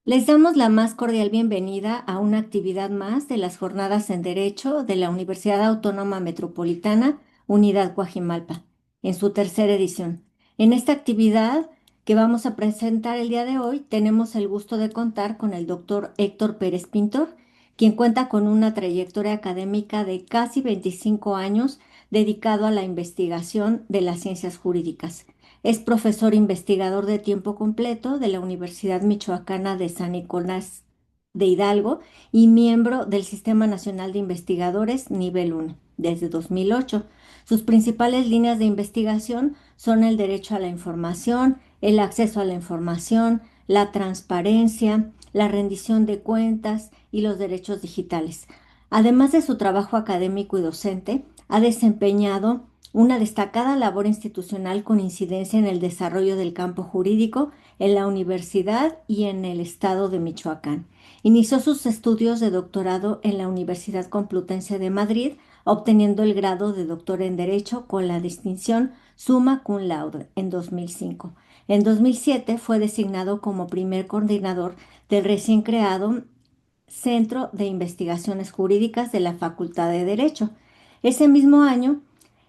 Les damos la más cordial bienvenida a una actividad más de las Jornadas en Derecho de la Universidad Autónoma Metropolitana, Unidad Coajimalpa, en su tercera edición. En esta actividad que vamos a presentar el día de hoy, tenemos el gusto de contar con el doctor Héctor Pérez Pintor, quien cuenta con una trayectoria académica de casi 25 años dedicado a la investigación de las ciencias jurídicas. Es profesor investigador de tiempo completo de la Universidad Michoacana de San Nicolás de Hidalgo y miembro del Sistema Nacional de Investigadores Nivel 1 desde 2008. Sus principales líneas de investigación son el derecho a la información, el acceso a la información, la transparencia, la rendición de cuentas y los derechos digitales. Además de su trabajo académico y docente, ha desempeñado una destacada labor institucional con incidencia en el desarrollo del campo jurídico en la universidad y en el estado de Michoacán. Inició sus estudios de doctorado en la Universidad Complutense de Madrid, obteniendo el grado de doctor en Derecho con la distinción Summa Cum Laude en 2005. En 2007 fue designado como primer coordinador del recién creado Centro de Investigaciones Jurídicas de la Facultad de Derecho. Ese mismo año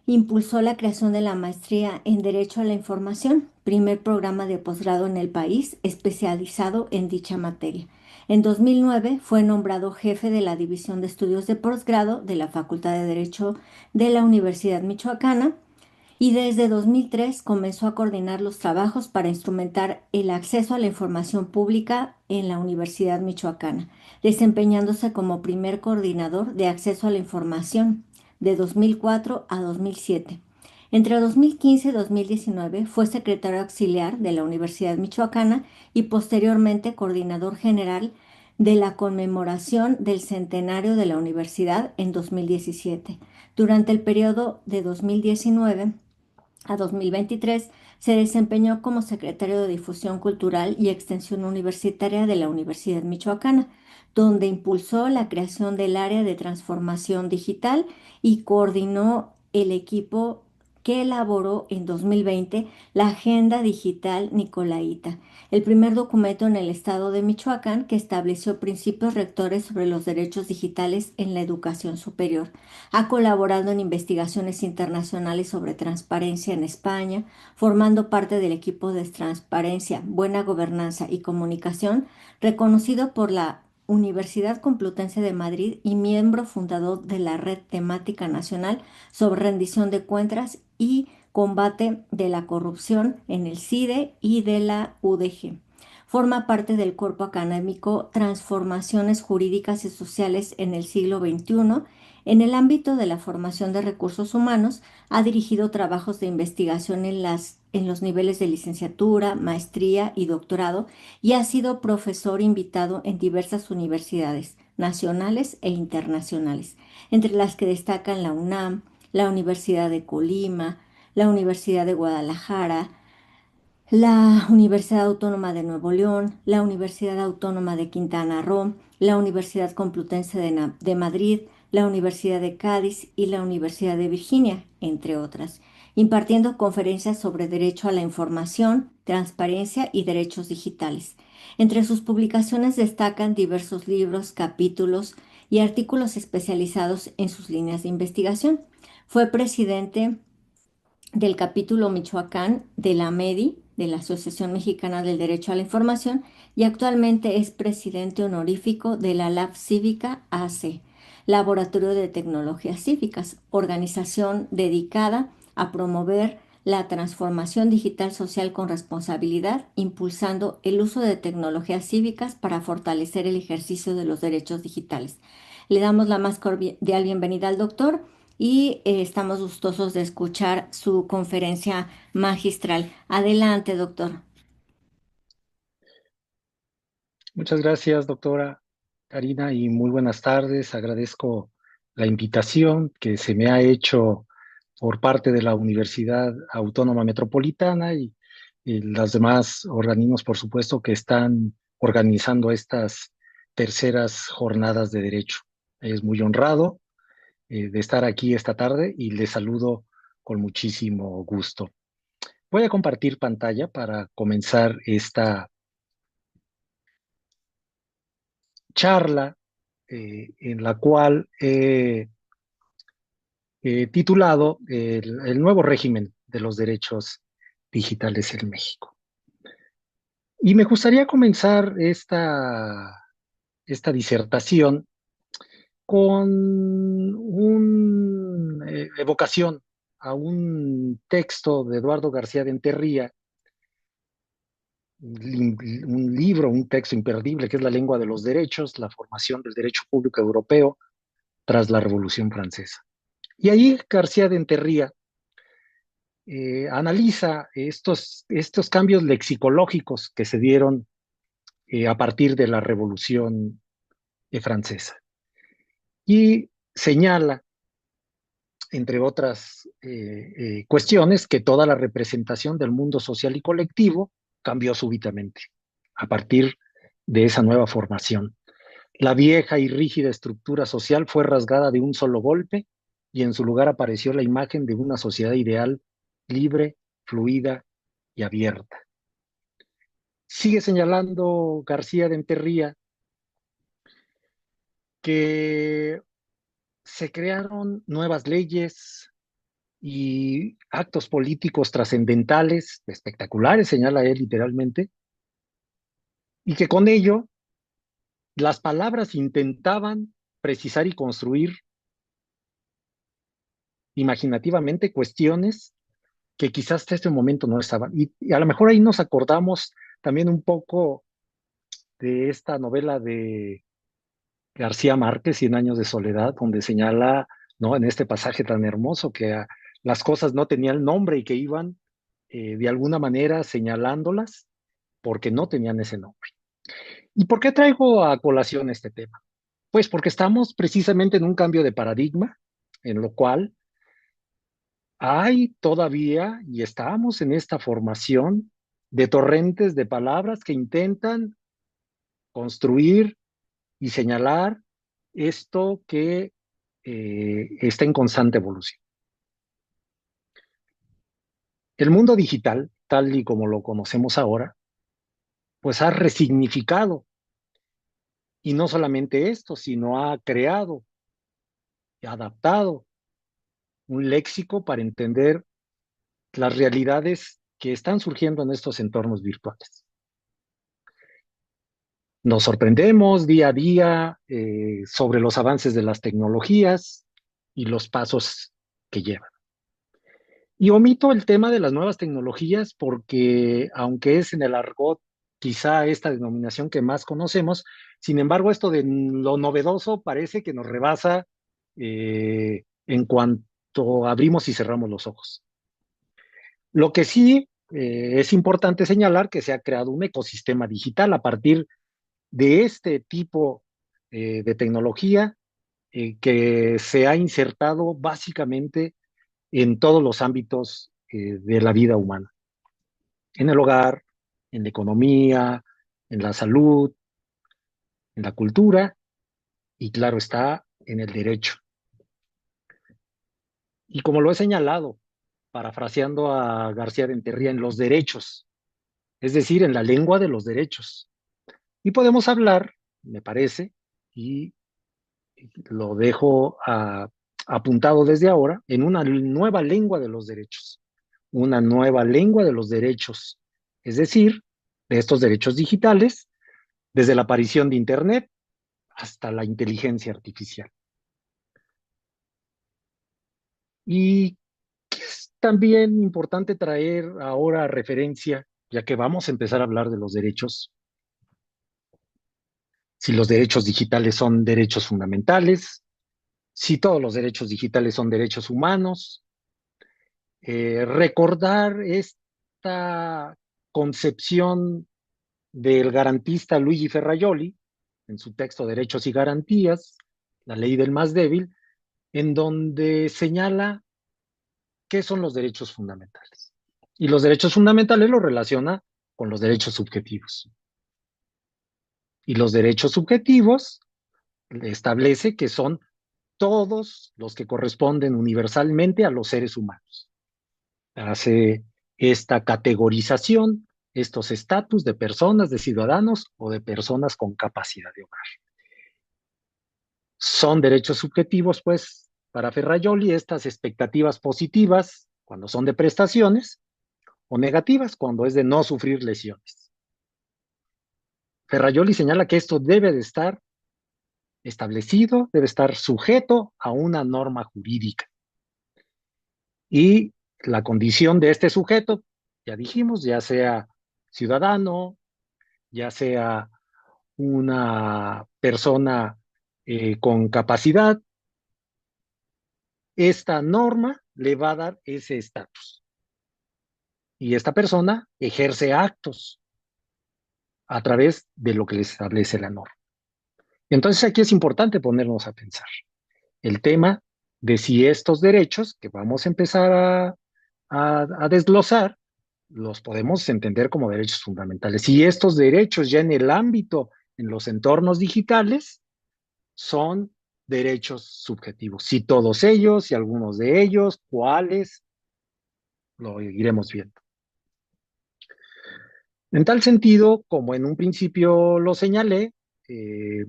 impulsó la creación de la maestría en Derecho a la Información, primer programa de posgrado en el país especializado en dicha materia. En 2009 fue nombrado jefe de la División de Estudios de Posgrado de la Facultad de Derecho de la Universidad Michoacana y desde 2003 comenzó a coordinar los trabajos para instrumentar el acceso a la información pública en la Universidad Michoacana, desempeñándose como primer coordinador de acceso a la información de 2004 a 2007. Entre 2015 y 2019 fue secretario auxiliar de la Universidad Michoacana y posteriormente coordinador general de la conmemoración del centenario de la universidad en 2017. Durante el periodo de 2019 a 2023 se desempeñó como secretario de Difusión Cultural y Extensión Universitaria de la Universidad Michoacana, donde impulsó la creación del área de transformación digital y coordinó el equipo que elaboró en 2020 la Agenda Digital Nicolaita, el primer documento en el estado de Michoacán que estableció principios rectores sobre los derechos digitales en la educación superior. Ha colaborado en investigaciones internacionales sobre transparencia en España, formando parte del equipo de transparencia, buena gobernanza y comunicación, reconocido por la Universidad Complutense de Madrid y miembro fundador de la Red Temática Nacional sobre Rendición de Cuentas y Combate de la Corrupción en el CIDE y de la UDG. Forma parte del cuerpo académico Transformaciones Jurídicas y Sociales en el siglo XXI. En el ámbito de la formación de recursos humanos, ha dirigido trabajos de investigación en los niveles de licenciatura, maestría y doctorado y ha sido profesor invitado en diversas universidades nacionales e internacionales, entre las que destacan la UNAM, la Universidad de Colima, la Universidad de Guadalajara, la Universidad Autónoma de Nuevo León, la Universidad Autónoma de Quintana Roo, la Universidad Complutense de Madrid, la Universidad de Cádiz y la Universidad de Virginia, entre otras, impartiendo conferencias sobre derecho a la información, transparencia y derechos digitales. Entre sus publicaciones destacan diversos libros, capítulos y artículos especializados en sus líneas de investigación. Fue presidente del capítulo Michoacán de la MEDI, de la Asociación Mexicana del Derecho a la Información, y actualmente es presidente honorífico de la Lab Cívica AC, Laboratorio de Tecnologías Cívicas, organización dedicada a promover la transformación digital social con responsabilidad, impulsando el uso de tecnologías cívicas para fortalecer el ejercicio de los derechos digitales. Le damos la más cordial bienvenida al doctor y estamos gustosos de escuchar su conferencia magistral. Adelante, doctor. Muchas gracias, doctora Karina, y muy buenas tardes. Agradezco la invitación que se me ha hecho por parte de la Universidad Autónoma Metropolitana y los demás organismos, por supuesto, que están organizando estas terceras jornadas de derecho. Es muy honrado de estar aquí esta tarde y les saludo con muchísimo gusto. Voy a compartir pantalla para comenzar charla en la cual he titulado el nuevo régimen de los derechos digitales en México. Y me gustaría comenzar esta disertación con una evocación a un texto de Eduardo García de Enterría, un libro, un texto imperdible que es La lengua de los derechos, la formación del derecho público europeo tras la Revolución Francesa. Y ahí García de Enterría analiza estos cambios lexicológicos que se dieron a partir de la Revolución Francesa. Y señala, entre otras cuestiones, que toda la representación del mundo social y colectivo cambió súbitamente a partir de esa nueva formación. La vieja y rígida estructura social fue rasgada de un solo golpe y en su lugar apareció la imagen de una sociedad ideal, libre, fluida y abierta. Sigue señalando García de Enterría que se crearon nuevas leyes y actos políticos trascendentales, espectaculares, señala él literalmente, y que con ello las palabras intentaban precisar y construir imaginativamente cuestiones que quizás hasta este momento no estaban. Y a lo mejor ahí nos acordamos también un poco de esta novela de García Márquez, Cien años de soledad, donde señala, ¿no? En este pasaje tan hermoso que las cosas no tenían nombre y que iban de alguna manera señalándolas porque no tenían ese nombre. ¿Y por qué traigo a colación este tema? Pues porque estamos precisamente en un cambio de paradigma, en lo cual hay todavía, y estamos en esta formación de torrentes de palabras que intentan construir y señalar esto que está en constante evolución. El mundo digital, tal y como lo conocemos ahora, pues ha resignificado, y no solamente esto, sino ha creado, adaptado un léxico para entender las realidades que están surgiendo en estos entornos virtuales. Nos sorprendemos día a día sobre los avances de las tecnologías y los pasos que llevan. Y omito el tema de las nuevas tecnologías porque, aunque es en el argot quizá esta denominación que más conocemos, sin embargo, esto de lo novedoso parece que nos rebasa en cuanto abrimos y cerramos los ojos. Lo que sí es importante señalar que se ha creado un ecosistema digital a partir de este tipo de tecnología que se ha insertado básicamente en todos los ámbitos de la vida humana, en el hogar, en la economía, en la salud, en la cultura y claro está, en el derecho. Y como lo he señalado, parafraseando a García de Enterría, en los derechos, es decir, en la lengua de los derechos. Y podemos hablar, me parece, y lo dejo apuntado desde ahora, en una nueva lengua de los derechos, una nueva lengua de los derechos, es decir, de estos derechos digitales, desde la aparición de Internet hasta la inteligencia artificial. Y es también importante traer ahora referencia, ya que vamos a empezar a hablar de los derechos, si los derechos digitales son derechos fundamentales, si todos los derechos digitales son derechos humanos, recordar esta concepción del garantista Luigi Ferrajoli en su texto Derechos y Garantías, la ley del más débil, en donde señala qué son los derechos fundamentales. Y los derechos fundamentales los relaciona con los derechos subjetivos. Y los derechos subjetivos establece que son todos los que corresponden universalmente a los seres humanos. Hace esta categorización, estos estatus de personas, de ciudadanos o de personas con capacidad de obrar. Son derechos subjetivos, pues, para Ferrajoli, estas expectativas positivas cuando son de prestaciones o negativas cuando es de no sufrir lesiones. Ferrajoli señala que esto debe de estar establecido, debe estar sujeto a una norma jurídica. Y la condición de este sujeto, ya dijimos, ya sea ciudadano, ya sea una persona con capacidad, esta norma le va a dar ese estatus. Y esta persona ejerce actos a través de lo que le establece la norma. Entonces aquí es importante ponernos a pensar el tema de si estos derechos que vamos a empezar a desglosar, los podemos entender como derechos fundamentales. Si estos derechos ya en el ámbito, en los entornos digitales, son derechos subjetivos. Si todos ellos, si algunos de ellos, cuáles, lo iremos viendo. En tal sentido, como en un principio lo señalé, eh,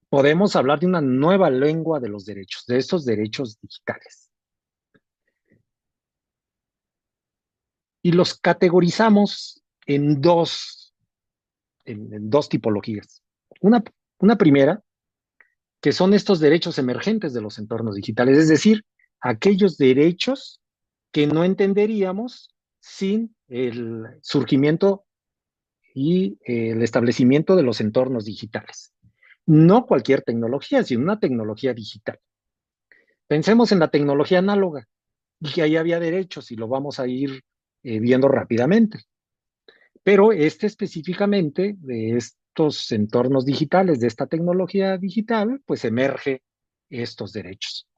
podemos hablar de una nueva lengua de los derechos, de estos derechos digitales. Y los categorizamos en dos tipologías. Una, una primera, que son estos derechos emergentes de los entornos digitales, es decir, aquellos derechos que no entenderíamos sin el surgimiento y el establecimiento de los entornos digitales. No cualquier tecnología, sino una tecnología digital. Pensemos en la tecnología análoga y que ahí había derechos y lo vamos a ir viendo rápidamente. Pero este específicamente de estos entornos digitales, de esta tecnología digital, pues emerge estos derechos.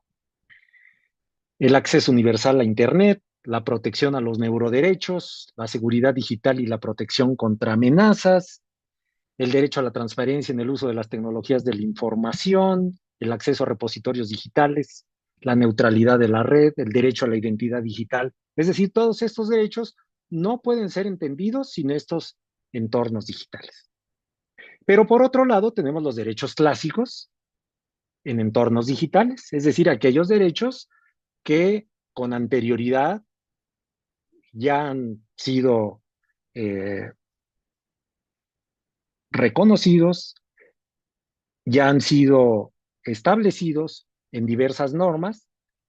El acceso universal a Internet, la protección a los neuroderechos, la seguridad digital y la protección contra amenazas, el derecho a la transparencia en el uso de las tecnologías de la información, el acceso a repositorios digitales, la neutralidad de la red, el derecho a la identidad digital. Es decir, todos estos derechos no pueden ser entendidos sin estos entornos digitales. Pero por otro lado, tenemos los derechos clásicos en entornos digitales, es decir, aquellos derechos que con anterioridad ya han sido eh, reconocidos, ya han sido establecidos en diversas normas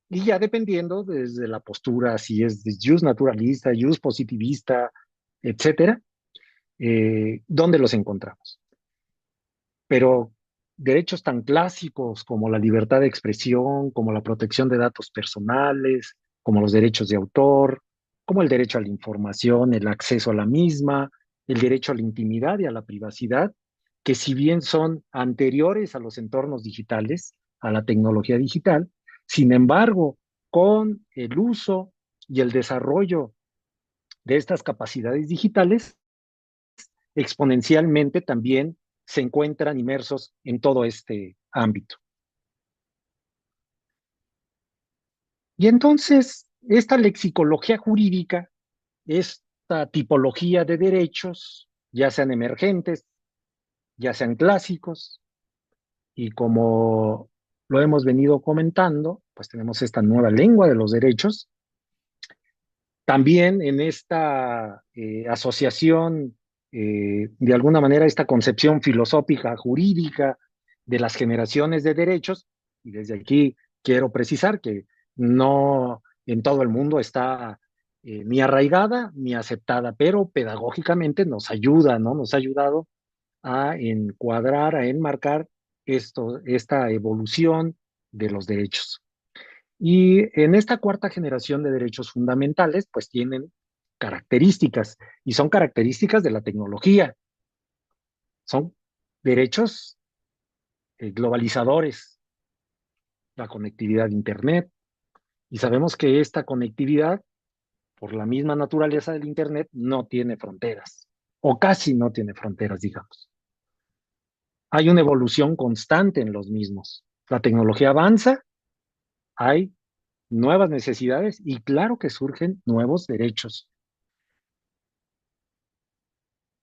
y ya dependiendo desde la postura, si es de jus naturalista, jus positivista, etcétera, dónde los encontramos. Pero derechos tan clásicos como la libertad de expresión, como la protección de datos personales, como los derechos de autor, como el derecho a la información, el acceso a la misma, el derecho a la intimidad y a la privacidad, que si bien son anteriores a los entornos digitales, a la tecnología digital, sin embargo, con el uso y el desarrollo de estas capacidades digitales, exponencialmente también se encuentran inmersos en todo este ámbito. Y entonces, esta lexicología jurídica, esta tipología de derechos, ya sean emergentes, ya sean clásicos, y como lo hemos venido comentando, pues tenemos esta nueva lengua de los derechos. También en esta asociación, de alguna manera, esta concepción filosófica, jurídica de las generaciones de derechos, y desde aquí quiero precisar que no en todo el mundo está ni arraigada ni aceptada, pero pedagógicamente nos ayuda, ¿no? Nos ha ayudado a encuadrar, a enmarcar esta evolución de los derechos. Y en esta cuarta generación de derechos fundamentales, pues tienen características, y son características de la tecnología. Son derechos globalizadores, la conectividad de Internet, y sabemos que esta conectividad, por la misma naturaleza del Internet, no tiene fronteras, o casi no tiene fronteras, digamos. Hay una evolución constante en los mismos. La tecnología avanza, hay nuevas necesidades y claro que surgen nuevos derechos.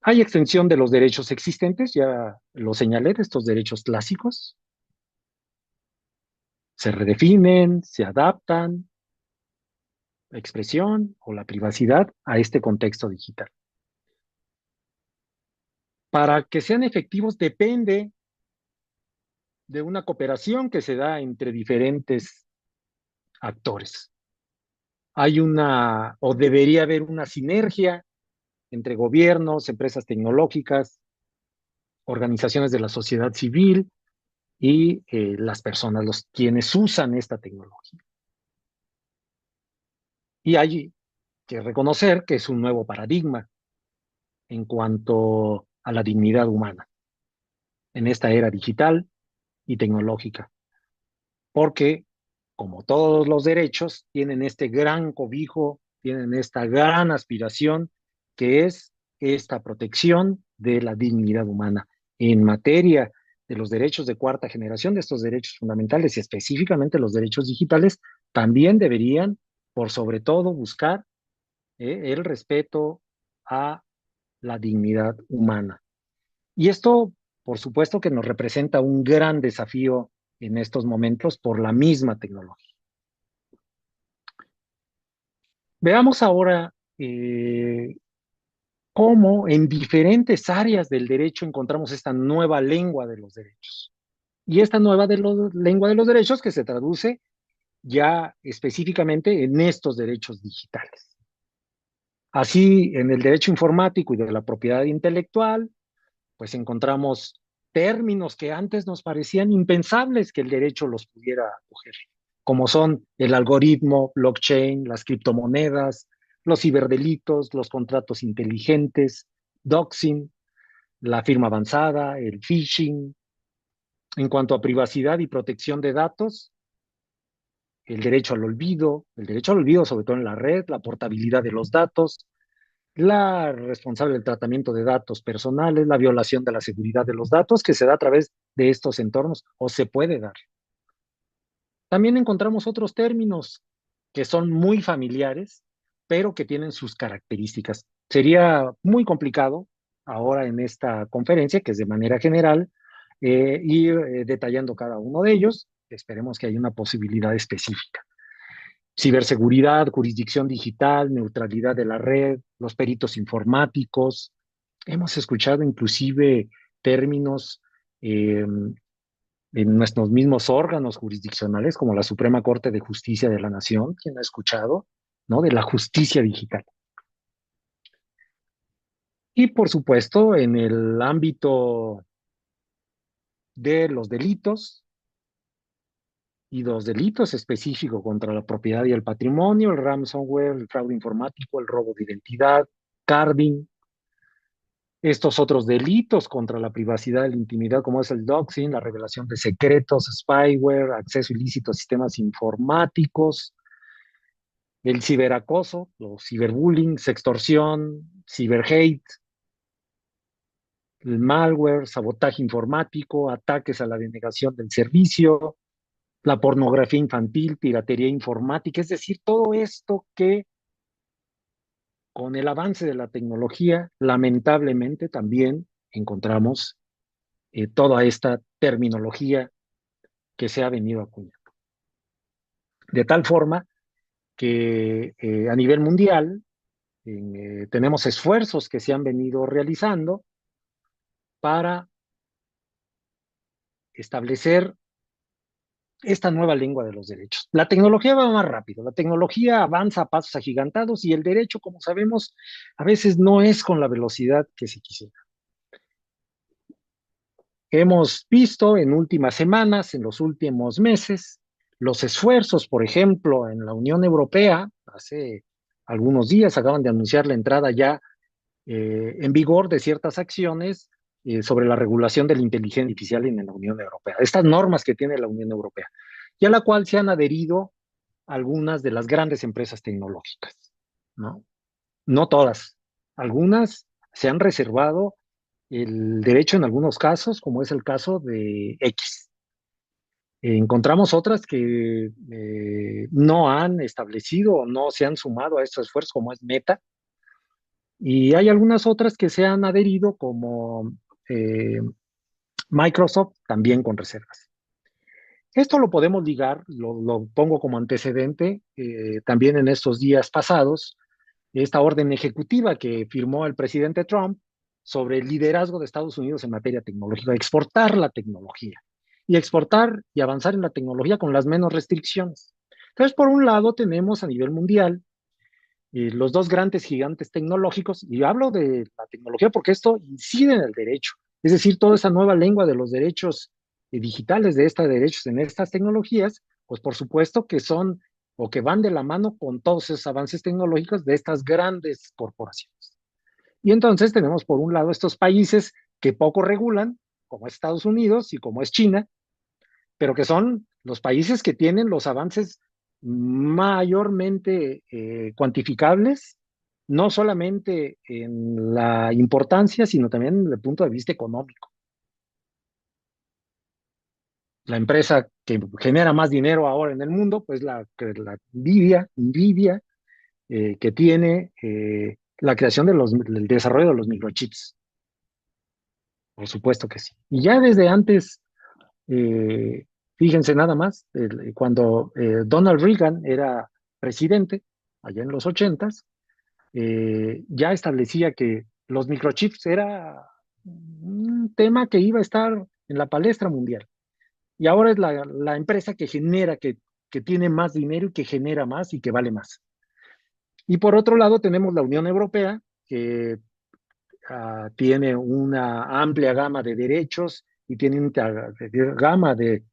Hay extensión de los derechos existentes, ya lo señalé, de estos derechos clásicos. se redefinen, se adaptan la expresión o la privacidad a este contexto digital. Para que sean efectivos depende de una cooperación que se da entre diferentes actores. Hay una, o debería haber una sinergia entre gobiernos, empresas tecnológicas, organizaciones de la sociedad civil y las personas, los quienes usan esta tecnología. Y hay que reconocer que es un nuevo paradigma en cuanto a la dignidad humana en esta era digital y tecnológica, porque como todos los derechos, tienen este gran cobijo, tienen esta gran aspiración que es esta protección de la dignidad humana. En materia de los derechos de cuarta generación, de estos derechos fundamentales y específicamente los derechos digitales, también deberían, por sobre todo, buscar el respeto a la dignidad humana. Y esto, por supuesto, que nos representa un gran desafío en estos momentos por la misma tecnología. Veamos ahora cómo en diferentes áreas del derecho encontramos esta nueva lengua de los derechos. Y esta nueva lengua de los derechos que se traduce ya específicamente en estos derechos digitales. Así, en el derecho informático y de la propiedad intelectual, pues encontramos términos que antes nos parecían impensables que el derecho los pudiera acoger, como son el algoritmo, blockchain, las criptomonedas, los ciberdelitos, los contratos inteligentes, doxing, la firma avanzada, el phishing. En cuanto a privacidad y protección de datos, el derecho al olvido sobre todo en la red, la portabilidad de los datos, la responsable del tratamiento de datos personales, la violación de la seguridad de los datos que se da a través de estos entornos o se puede dar. También encontramos otros términos que son muy familiares, pero que tienen sus características. Sería muy complicado ahora en esta conferencia, que es de manera general, ir detallando cada uno de ellos. Esperemos que haya una posibilidad específica. Ciberseguridad, jurisdicción digital, neutralidad de la red, los peritos informáticos. Hemos escuchado inclusive términos en nuestros mismos órganos jurisdiccionales, como la Suprema Corte de Justicia de la Nación, quien ha escuchado, ¿no? De la justicia digital. Y por supuesto, en el ámbito de los delitos, y dos delitos específicos contra la propiedad y el patrimonio, el ransomware, el fraude informático, el robo de identidad, carding, estos otros delitos contra la privacidad y la intimidad, como es el doxing, la revelación de secretos, spyware, acceso ilícito a sistemas informáticos, el ciberacoso, los ciberbullying, sextorsión, ciberhate, el malware, sabotaje informático, ataques a la denegación del servicio, la pornografía infantil, piratería informática, es decir, todo esto que con el avance de la tecnología, lamentablemente también encontramos toda esta terminología que se ha venido acuñando. De tal forma que a nivel mundial tenemos esfuerzos que se han venido realizando para establecer esta nueva lengua de los derechos. La tecnología va más rápido, la tecnología avanza a pasos agigantados y el derecho, como sabemos, a veces no es con la velocidad que se quisiera. Hemos visto en últimas semanas, en los últimos meses, los esfuerzos, por ejemplo, en la Unión Europea, hace algunos días acaban de anunciar la entrada ya en vigor de ciertas acciones sobre la regulación de la inteligencia artificial en la Unión Europea. Estas normas que tiene la Unión Europea, y a la cual se han adherido algunas de las grandes empresas tecnológicas, ¿no? No todas, algunas se han reservado el derecho en algunos casos, como es el caso de X. Encontramos otras que no han establecido o no se han sumado a estos esfuerzos, como es Meta, y hay algunas otras que se han adherido, como Microsoft, también con reservas. Esto lo podemos ligar, lo pongo como antecedente, también en estos días pasados, esta orden ejecutiva que firmó el presidente Trump sobre el liderazgo de Estados Unidos en materia tecnológica, exportar la tecnología y exportar y avanzar en la tecnología con las menos restricciones. Entonces, por un lado, tenemos a nivel mundial los dos grandes gigantes tecnológicos, y hablo de la tecnología porque esto incide en el derecho, es decir, toda esa nueva lengua de los derechos digitales, de estos derechos en estas tecnologías, pues por supuesto que son o que van de la mano con todos esos avances tecnológicos de estas grandes corporaciones. Y entonces tenemos por un lado estos países que poco regulan, como es Estados Unidos y como es China, pero que son los países que tienen los avances mayormente cuantificables, no solamente en la importancia, sino también desde el punto de vista económico. La empresa que genera más dinero ahora en el mundo, pues la Nvidia que tiene la creación del desarrollo de los microchips. Por supuesto que sí. Y ya desde antes, eh, fíjense nada más, cuando Donald Reagan era presidente, allá en los ochentas, ya establecía que los microchips era un tema que iba a estar en la palestra mundial. Y ahora es la empresa que genera, que tiene más dinero y que genera más y que vale más. Y por otro lado tenemos la Unión Europea, que tiene una amplia gama de derechos y tiene una gama de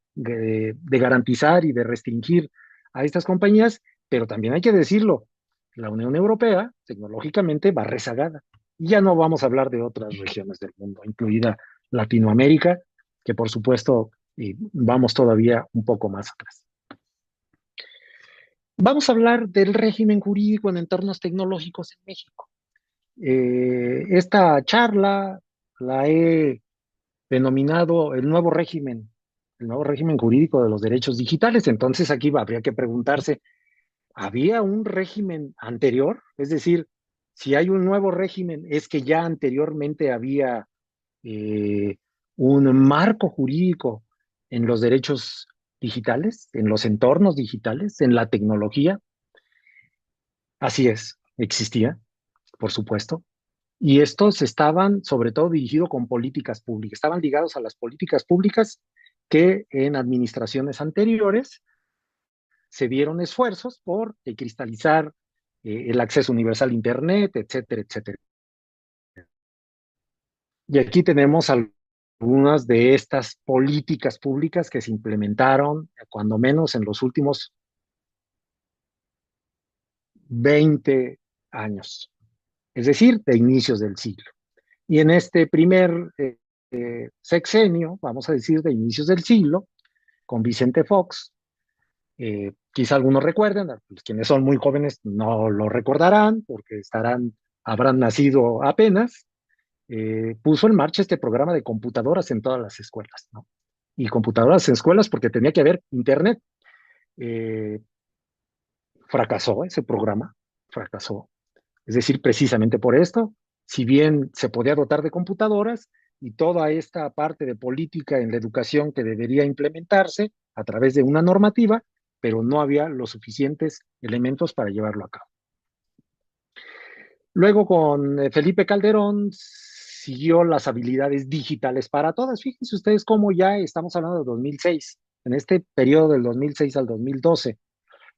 garantizar y de restringir a estas compañías, pero también hay que decirlo, la Unión Europea tecnológicamente va rezagada. Y ya no vamos a hablar de otras regiones del mundo, incluida Latinoamérica, que por supuesto vamos todavía un poco más atrás. Vamos a hablar del régimen jurídico en entornos tecnológicos en México. Esta charla la he denominado el nuevo régimen jurídico de los derechos digitales. Entonces aquí habría que preguntarse, ¿había un régimen anterior? Es decir, si hay un nuevo régimen, es que ya anteriormente había eh, un marco jurídico en los derechos digitales, en los entornos digitales, en la tecnología. Así es, existía, por supuesto. Y estos estaban sobre todo dirigidos con políticas públicas, estaban ligados a las políticas públicas que en administraciones anteriores se dieron esfuerzos por cristalizar el acceso universal a Internet, etcétera, etcétera. Y aquí tenemos algunas de estas políticas públicas que se implementaron, cuando menos en los últimos 20 años, es decir, de inicios del siglo. Y en este primer sexenio, vamos a decir, de inicios del siglo, con Vicente Fox, quizá algunos recuerden, pues, quienes son muy jóvenes no lo recordarán porque habrán nacido apenas, puso en marcha este programa de computadoras en todas las escuelas, ¿no? Y computadoras en escuelas porque tenía que haber internet. Eh, Fracasó ese programa, fracasó. Es decir, precisamente por esto, si bien se podía dotar de computadoras y toda esta parte de política en la educación que debería implementarse a través de una normativa, pero no había los suficientes elementos para llevarlo a cabo. Luego con Felipe Calderón siguió las habilidades digitales para todas. Fíjense ustedes cómo ya estamos hablando de 2006, en este periodo del 2006 al 2012.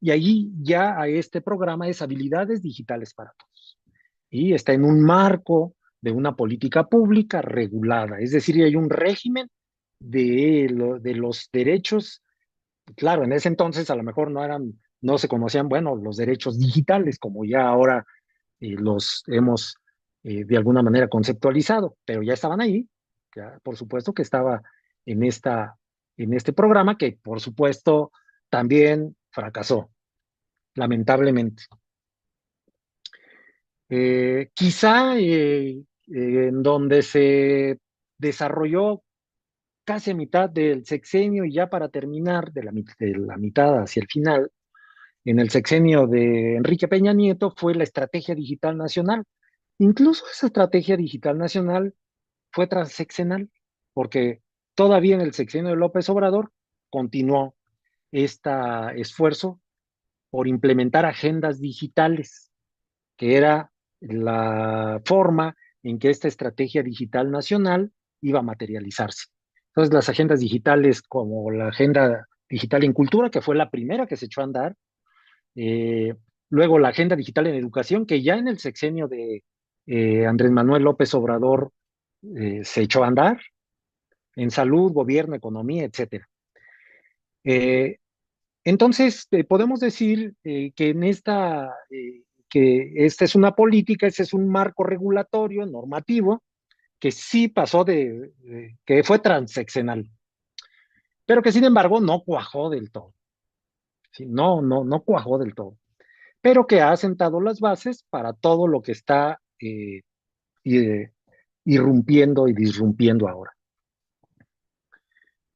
Y allí ya a este programa es habilidades digitales para todos. Y está en un marco de una política pública regulada, es decir, hay un régimen de los derechos. Claro, en ese entonces a lo mejor no se conocían, bueno, los derechos digitales, como ya ahora los hemos de alguna manera conceptualizado, pero ya estaban ahí, ya por supuesto que estaba en en este programa que por supuesto también fracasó, lamentablemente. Quizá en donde se desarrolló casi a mitad del sexenio y ya para terminar de la mitad hacia el final, en el sexenio de Enrique Peña Nieto fue la Estrategia Digital Nacional. Incluso esa Estrategia Digital Nacional fue transeccional, porque todavía en el sexenio de López Obrador continuó este esfuerzo por implementar agendas digitales, que era la forma en que esta estrategia digital nacional iba a materializarse. Entonces, las agendas digitales como la Agenda Digital en Cultura, que fue la primera que se echó a andar, eh, luego la Agenda Digital en Educación, que ya en el sexenio de Andrés Manuel López Obrador se echó a andar, en salud, gobierno, economía, etcétera. Eh, entonces, podemos decir que esta es una política, ese es un marco regulatorio, normativo, que sí pasó que fue transeccional, pero que sin embargo no cuajó del todo. ¿Sí? No cuajó del todo, pero que ha sentado las bases para todo lo que está eh, irrumpiendo y disrumpiendo ahora.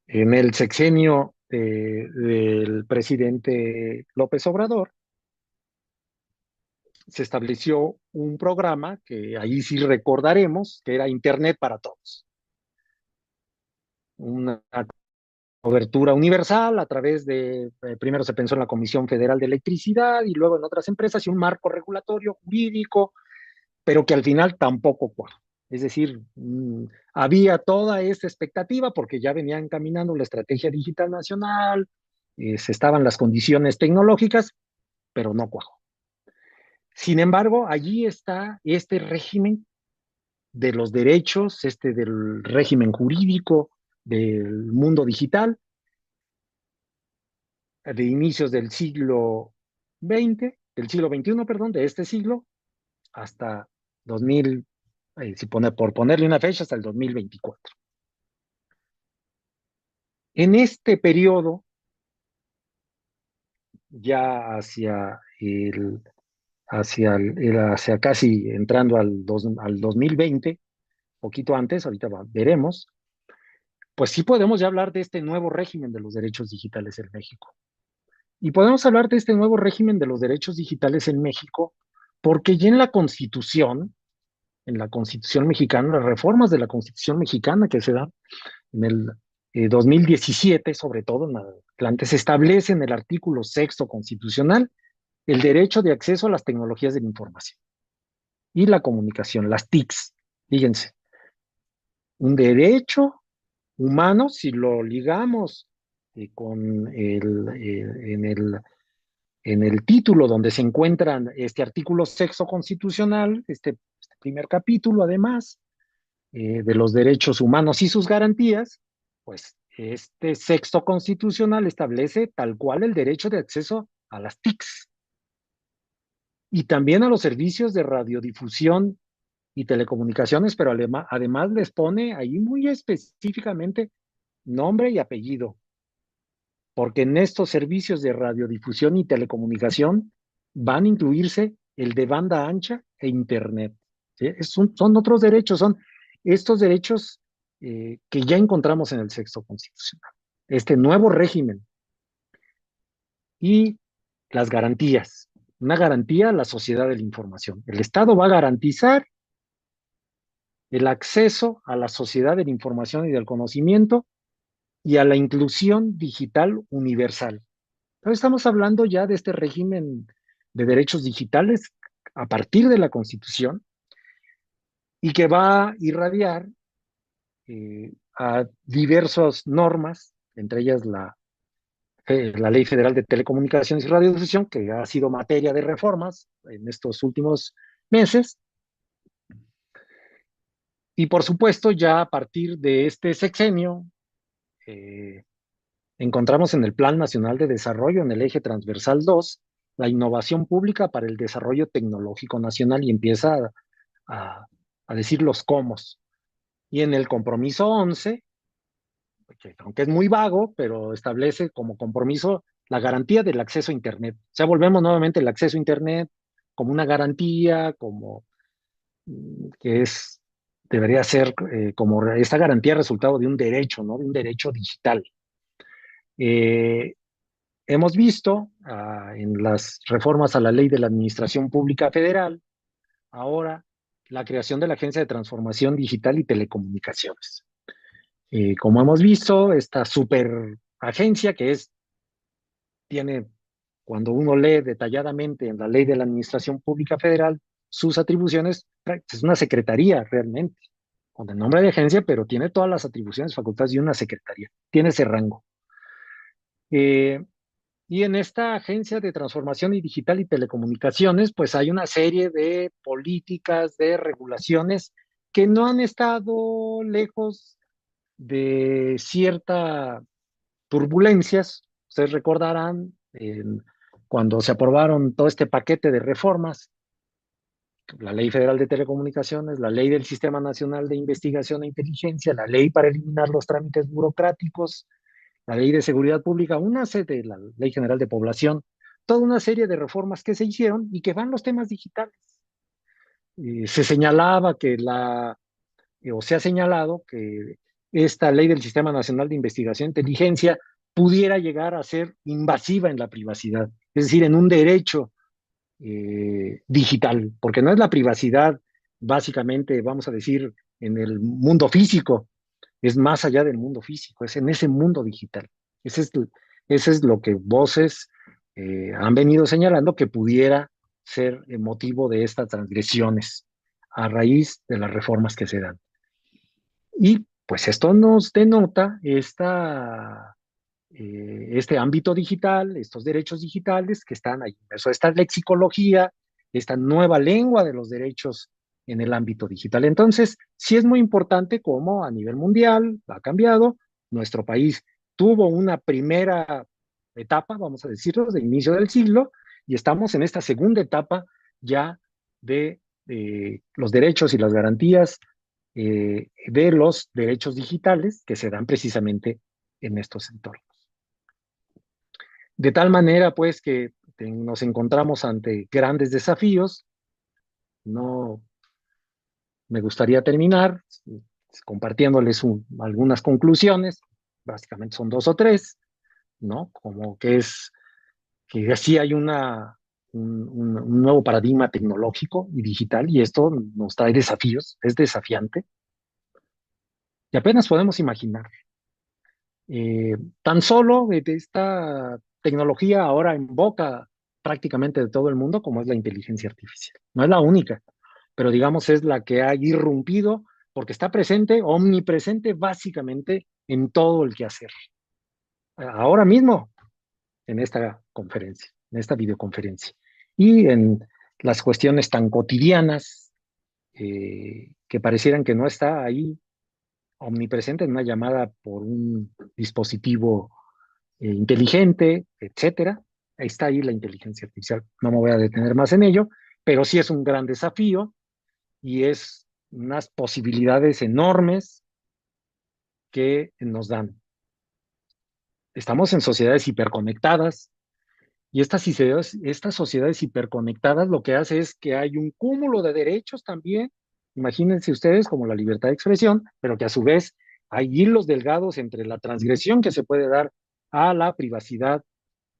En el sexenio del presidente López Obrador, se estableció un programa que ahí sí recordaremos, que era Internet para Todos. Una cobertura universal a través primero se pensó en la Comisión Federal de Electricidad y luego en otras empresas y un marco regulatorio jurídico, pero que al final tampoco cuajó. Es decir, había toda esta expectativa porque ya venían caminando la estrategia digital nacional, se estaban las condiciones tecnológicas, pero no cuajó. Sin embargo, allí está este régimen de los derechos, del régimen jurídico del mundo digital, de inicios del siglo XX, del siglo XXI, perdón, de este siglo, hasta 2000, por ponerle una fecha, hasta el 2024. En este periodo, ya hacia casi entrando al 2020, poquito antes, ahorita veremos, pues sí podemos ya hablar de este nuevo régimen de los derechos digitales en México. Y podemos hablar de este nuevo régimen de los derechos digitales en México porque ya en la Constitución mexicana, las reformas de la Constitución mexicana que se dan en el 2017, sobre todo en Atlante, se establece en el artículo sexto constitucional el derecho de acceso a las tecnologías de la información y la comunicación, las TICs. Fíjense, un derecho humano, si lo ligamos con en el título donde se encuentran este artículo sexto constitucional, este primer capítulo, además, de los derechos humanos y sus garantías, pues este sexto constitucional establece tal cual el derecho de acceso a las TICs y también a los servicios de radiodifusión y telecomunicaciones, pero además les pone ahí muy específicamente nombre y apellido, porque en estos servicios de radiodifusión y telecomunicación van a incluirse el de banda ancha e Internet. ¿Sí? Son otros derechos, son estos derechos que ya encontramos en el sexto constitucional. Este nuevo régimen y las garantías. Una garantía a la sociedad de la información. El Estado va a garantizar el acceso a la sociedad de la información y del conocimiento y a la inclusión digital universal. Entonces estamos hablando ya de este régimen de derechos digitales a partir de la Constitución y que va a irradiar a diversas normas, entre ellas la Ley Federal de Telecomunicaciones y Radiodifusión, que ha sido materia de reformas en estos últimos meses. Y por supuesto, ya a partir de este sexenio, eh, encontramos en el Plan Nacional de Desarrollo, en el eje transversal 2, la innovación pública para el desarrollo tecnológico nacional y empieza a, a decir los cómo. Y en el compromiso 11, que aunque es muy vago, pero establece como compromiso la garantía del acceso a Internet. O sea, volvemos nuevamente el acceso a Internet como una garantía, como que debería ser como esta garantía resultado de un derecho, ¿no? De un derecho digital. Eh, Hemos visto en las reformas a la ley de la Administración Pública Federal, ahora la creación de la Agencia de Transformación Digital y Telecomunicaciones. Como hemos visto, esta super agencia que tiene, cuando uno lee detalladamente en la Ley de la Administración Pública Federal, sus atribuciones, es una secretaría realmente, con el nombre de agencia, pero tiene todas las atribuciones, facultades de una secretaría, tiene ese rango. Eh, y en esta agencia de transformación y digital y telecomunicaciones, pues hay una serie de políticas, de regulaciones que no han estado lejos de ciertas turbulencias. Ustedes recordarán cuando se aprobaron todo este paquete de reformas, la Ley Federal de Telecomunicaciones, la Ley del Sistema Nacional de Investigación e Inteligencia, la Ley para eliminar los trámites burocráticos, la Ley de Seguridad Pública, una serie de la Ley General de Población, toda una serie de reformas que se hicieron y que van los temas digitales. Se señalaba que o se ha señalado que esta ley del Sistema Nacional de Investigación e Inteligencia pudiera llegar a ser invasiva en la privacidad, es decir, en un derecho digital, porque no es la privacidad básicamente, vamos a decir, en el mundo físico, es más allá del mundo físico, es en ese mundo digital. Ese es, ese es lo que voces han venido señalando que pudiera ser el motivo de estas transgresiones a raíz de las reformas que se dan. Y pues esto nos denota este ámbito digital, estos derechos digitales que están ahí. Eso, esta lexicología, esta nueva lengua de los derechos en el ámbito digital. Entonces, sí es muy importante cómo a nivel mundial ha cambiado. Nuestro país tuvo una primera etapa, vamos a decirlo, de inicio del siglo, y estamos en esta segunda etapa ya de los derechos y las garantías de los derechos digitales que se dan precisamente en estos entornos. De tal manera, pues, que nos encontramos ante grandes desafíos. No me gustaría terminar compartiéndoles algunas conclusiones, básicamente son dos o tres, ¿no? Como que que sí hay un nuevo paradigma tecnológico y digital, y esto nos trae desafíos, es desafiante, y apenas podemos imaginar. Tan solo de esta tecnología ahora en boca prácticamente de todo el mundo, como es la inteligencia artificial. No es la única, pero digamos es la que ha irrumpido porque está presente, omnipresente básicamente en todo el quehacer. Ahora mismo, en esta conferencia, en esta videoconferencia, y en las cuestiones tan cotidianas que parecieran que no está ahí omnipresente en una llamada por un dispositivo inteligente, etcétera. Ahí está ahí la inteligencia artificial. No me voy a detener más en ello, pero sí es un gran desafío y es unas posibilidades enormes que nos dan. Estamos en sociedades hiperconectadas y estas sociedades hiperconectadas lo que hace es que hay un cúmulo de derechos también. Imagínense ustedes como la libertad de expresión, pero que a su vez hay hilos delgados entre la transgresión que se puede dar a la privacidad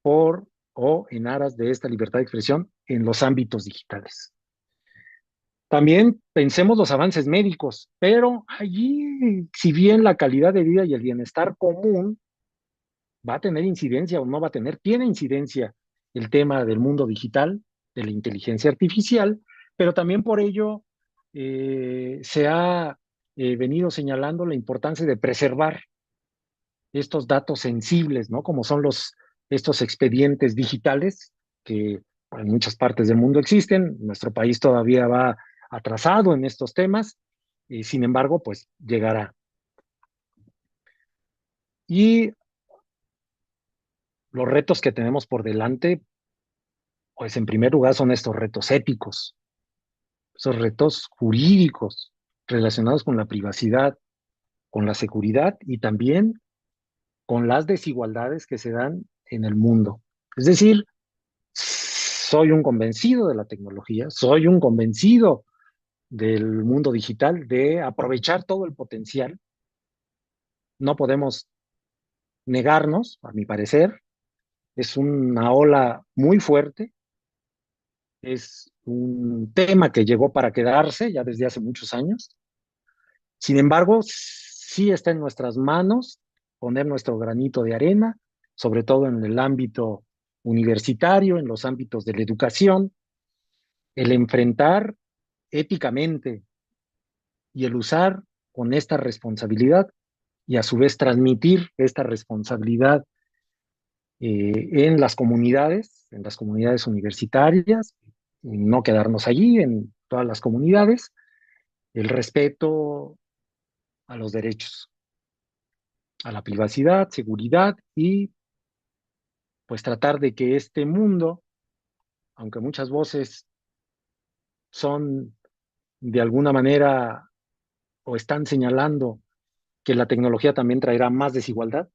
por o en aras de esta libertad de expresión en los ámbitos digitales. También pensemos los avances médicos, pero allí, si bien la calidad de vida y el bienestar común va a tener incidencia o no va a tener, tiene incidencia el tema del mundo digital, de la inteligencia artificial, pero también por ello se ha venido señalando la importancia de preservar estos datos sensibles, ¿no? Como son estos expedientes digitales que en muchas partes del mundo existen. Nuestro país todavía va atrasado en estos temas y sin embargo, pues llegará. Y los retos que tenemos por delante, pues en primer lugar son estos retos éticos, esos retos jurídicos relacionados con la privacidad, con la seguridad y también con las desigualdades que se dan en el mundo. Es decir, soy un convencido de la tecnología, soy un convencido del mundo digital, de aprovechar todo el potencial. No podemos negarnos, a mi parecer, es una ola muy fuerte, es un tema que llegó para quedarse ya desde hace muchos años. Sin embargo, sí está en nuestras manos poner nuestro granito de arena, sobre todo en el ámbito universitario, en los ámbitos de la educación, el enfrentar éticamente y el usar con esta responsabilidad y a su vez transmitir esta responsabilidad en las comunidades universitarias, y no quedarnos allí, en todas las comunidades, el respeto a los derechos, a la privacidad, seguridad y pues tratar de que este mundo, aunque muchas voces son de alguna manera o están señalando que la tecnología también traerá más desigualdad,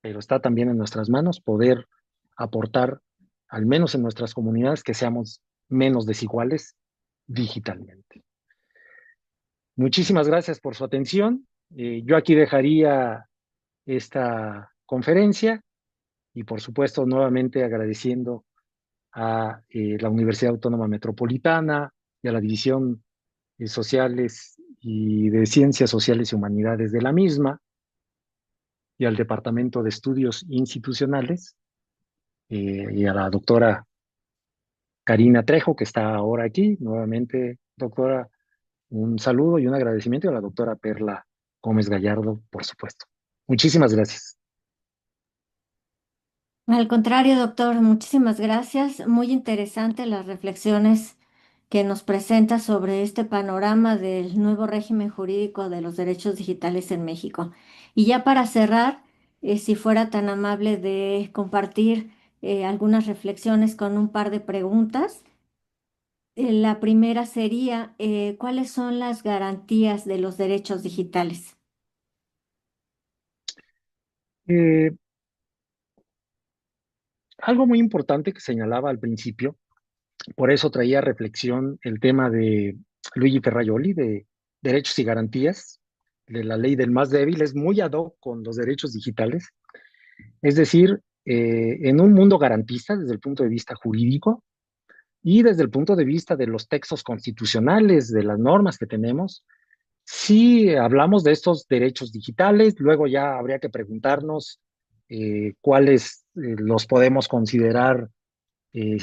pero está también en nuestras manos poder aportar, al menos en nuestras comunidades, que seamos menos desiguales digitalmente. Muchísimas gracias por su atención. Yo aquí dejaría esta conferencia y por supuesto nuevamente agradeciendo a la Universidad Autónoma Metropolitana y a la División Sociales y de Ciencias Sociales y Humanidades de la misma y al Departamento de Estudios Institucionales y a la doctora Karina Trejo, que está ahora aquí. Nuevamente, doctora, un saludo y un agradecimiento y a la doctora Perla Gómez Gallardo, por supuesto. Muchísimas gracias. Al contrario, doctor, muchísimas gracias. Muy interesante las reflexiones que nos presenta sobre este panorama del nuevo régimen jurídico de los derechos digitales en México. Y ya para cerrar, si fuera tan amable de compartir algunas reflexiones con un par de preguntas. La primera sería, ¿cuáles son las garantías de los derechos digitales? Eh, Algo muy importante que señalaba al principio, por eso traía a reflexión el tema de Luigi Ferrajoli, de derechos y garantías, de la ley del más débil, es muy ad hoc con los derechos digitales. Es decir, en un mundo garantista desde el punto de vista jurídico y desde el punto de vista de los textos constitucionales, de las normas que tenemos, si hablamos de estos derechos digitales, luego ya habría que preguntarnos cuáles los podemos considerar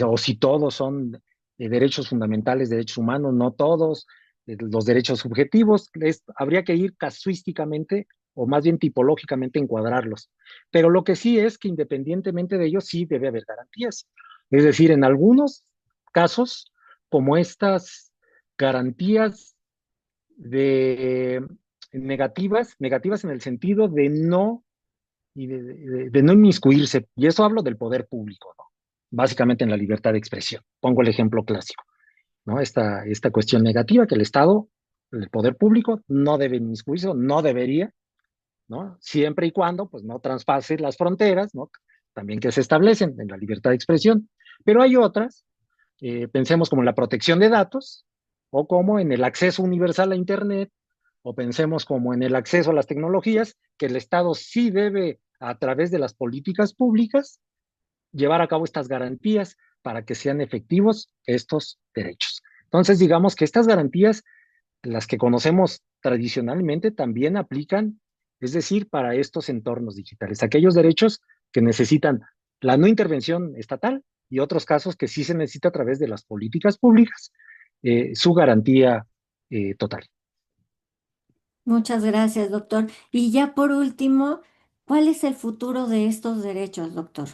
o si todos son derechos fundamentales, derechos humanos, no todos, los derechos subjetivos, habría que ir casuísticamente o más bien tipológicamente encuadrarlos. Pero lo que sí es que independientemente de ello, sí debe haber garantías. Es decir, en algunos casos, como estas garantías de negativas en el sentido de no de no inmiscuirse, y eso hablo del poder público, ¿no? Básicamente en la libertad de expresión. Pongo el ejemplo clásico, ¿no? Esta cuestión negativa que el Estado, el poder público, no debe inmiscuirse, no debería, ¿no? Siempre y cuando, pues, no traspase las fronteras, ¿no? También que se establecen en la libertad de expresión. Pero hay otras, pensemos como en la protección de datos, o como en el acceso universal a Internet, o pensemos como en el acceso a las tecnologías, que el Estado sí debe, a través de las políticas públicas, llevar a cabo estas garantías para que sean efectivos estos derechos. Entonces, digamos que estas garantías, las que conocemos tradicionalmente, también aplican, es decir, para estos entornos digitales, aquellos derechos que necesitan la no intervención estatal y otros casos que sí se necesita a través de las políticas públicas, su garantía total. Muchas gracias, doctor. Y ya por último, ¿cuál es el futuro de estos derechos, doctor?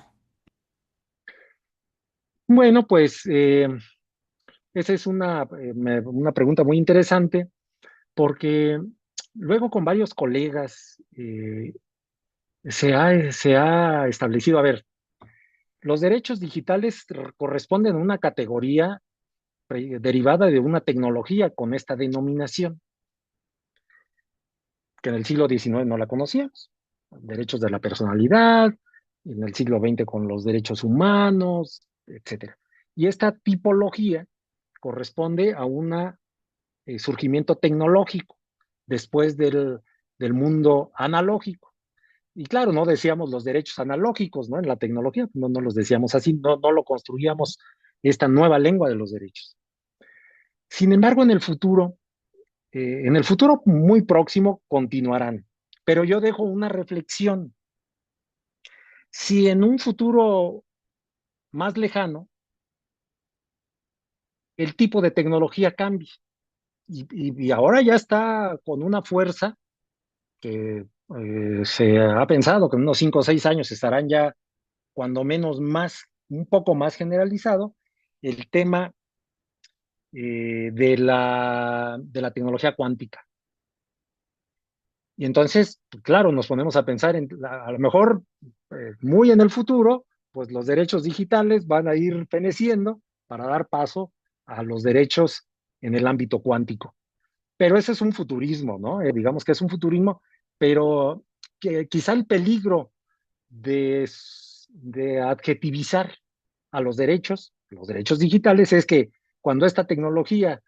Bueno, pues esa es una pregunta muy interesante porque luego con varios colegas se ha establecido, a ver, los derechos digitales corresponden a una categoría derivada de una tecnología con esta denominación, que en el siglo XIX no la conocíamos. Derechos de la personalidad, en el siglo XX con los derechos humanos, etcétera. Y esta tipología corresponde a un surgimiento tecnológico después del mundo analógico. Y claro, no decíamos los derechos analógicos, ¿no? En la tecnología, no los decíamos así, no lo construíamos esta nueva lengua de los derechos. Sin embargo, en el futuro muy próximo continuarán, pero yo dejo una reflexión. Si en un futuro más lejano el tipo de tecnología cambia y ahora ya está con una fuerza que se ha pensado que en unos 5 o 6 años estarán ya cuando menos más, un poco más generalizado, el tema de la tecnología cuántica. Y entonces, pues, claro, nos ponemos a pensar a lo mejor muy en el futuro, pues los derechos digitales van a ir feneciendo para dar paso a los derechos en el ámbito cuántico. Pero ese es un futurismo, ¿no? Digamos que es un futurismo, pero que quizá el peligro de adjetivizar a los derechos digitales, es que cuando esta tecnología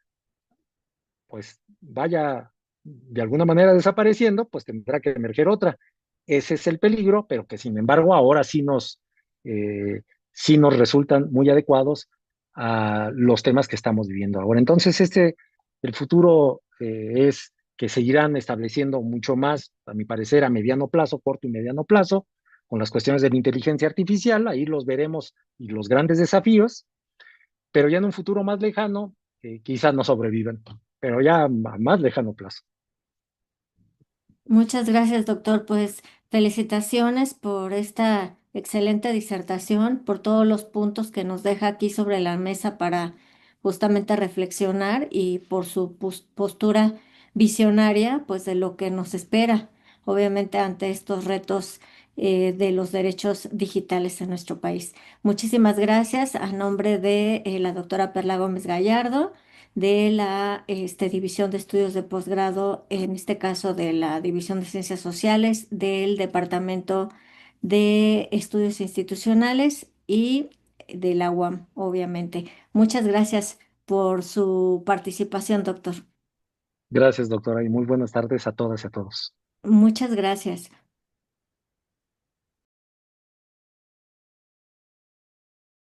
pues vaya de alguna manera desapareciendo, pues tendrá que emerger otra. Ese es el peligro, pero que sin embargo ahora eh, sí nos resultan muy adecuados a los temas que estamos viviendo ahora. Entonces, el futuro es que seguirán estableciendo mucho más, a mi parecer, a mediano plazo, corto y mediano plazo, con las cuestiones de la inteligencia artificial, ahí los veremos y los grandes desafíos, pero ya en un futuro más lejano, quizás no sobrevivan, pero ya a más lejano plazo. Muchas gracias, doctor. Pues felicitaciones por esta excelente disertación, por todos los puntos que nos deja aquí sobre la mesa para justamente reflexionar y por su postura visionaria, pues de lo que nos espera, obviamente ante estos retos de los derechos digitales en nuestro país. Muchísimas gracias a nombre de la doctora Perla Gómez Gallardo de la División de Estudios de Posgrado, en este caso de la División de Ciencias Sociales, del Departamento de Estudios Institucionales y de la UAM, obviamente. Muchas gracias por su participación, doctor. Gracias, doctora, y muy buenas tardes a todas y a todos. Muchas gracias.